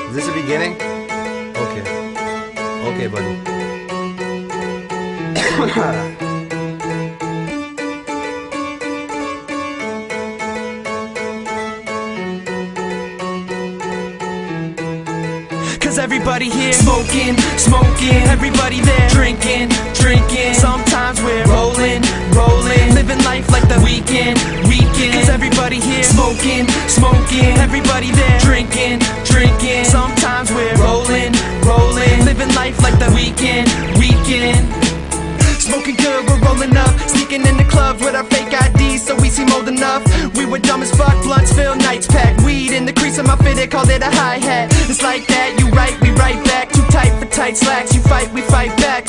Is this the beginning? Okay. Okay, buddy. Cause everybody here smoking, smoking. Everybody there drinking, drinking. Sometimes we're rolling, rolling. Living life like the weekend, weekend. Cause everybody here smoking, smoking. Everybody there drinking, drinking. Sometimes we're rolling, rolling. Living life like the weekend, weekend. Smoking good, we're rolling up. Sneaking in the clubs with our fake IDs so we seem old enough. We were dumb as fuck, blunts filled, nights packed. Weed in the crease of my fit, they called it a hi-hat. It's like that, you right, we right back. Too tight for tight slacks, you fight, we fight back.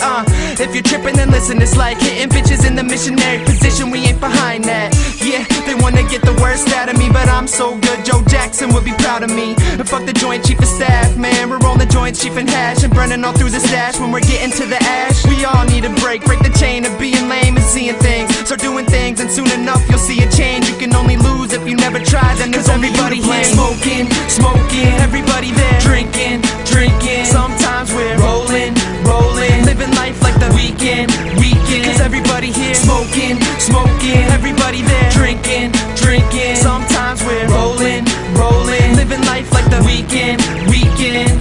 If you're tripping, then listen, it's like hitting bitches in the missionary position, we ain't behind that. Yeah, they wanna get the worst out of me, but I'm so good, Joe Jackson would be proud of me. And fuck the joint chief of staff, man, we're rolling joints, chief and hash, and burning all through the stash when we're getting to the ash. We all need a break the chain of being lame and seeing things. Start doing things and soon enough you'll see a change. You can only lose if you never try, then there's only everybody here smoking, smoking. Everybody there drinking, drinking. Sometimes we're rolling, rolling. Living life like the weekend, weekend. Cause everybody here smoking, smoking. Everybody there drinking, drinking. Sometimes we're rolling, rolling. Living life like the weekend, weekend.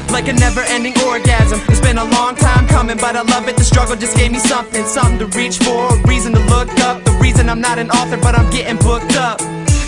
Like a never-ending orgasm. It's been a long time coming, but I love it. The struggle just gave me something, something to reach for, a reason to look up. The reason I'm not an author, but I'm getting booked up.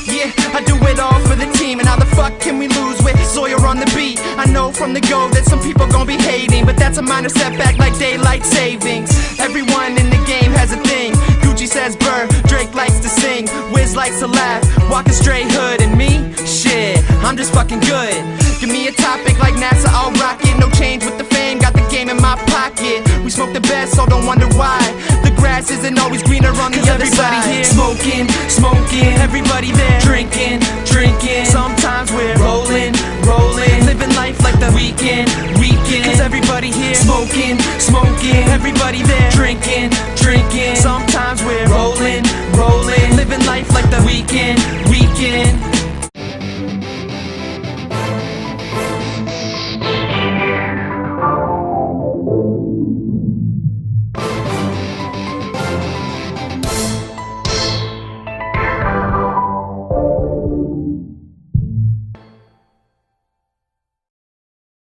Yeah, I do it all for the team, and how the fuck can we lose with Sawyer on the beat? I know from the go that some people gon' be hating, but that's a minor setback like daylight savings. Everyone in the game has a thing. Gucci says Burr, Drake likes to sing, Wiz likes to laugh, walk a straight hood, and me? Shit, I'm just fucking good. Give me a topic like NASA, I'll rock it. No change with the fame, got the game in my pocket. We smoke the best, so don't wonder why the grass isn't always greener on the other side. Everybody here smoking, smoking. Everybody there drinking, drinking. Sometimes we're rolling, rolling. Living life like the weekend, weekend. Cause everybody here smoking, smoking. Everybody there drinking,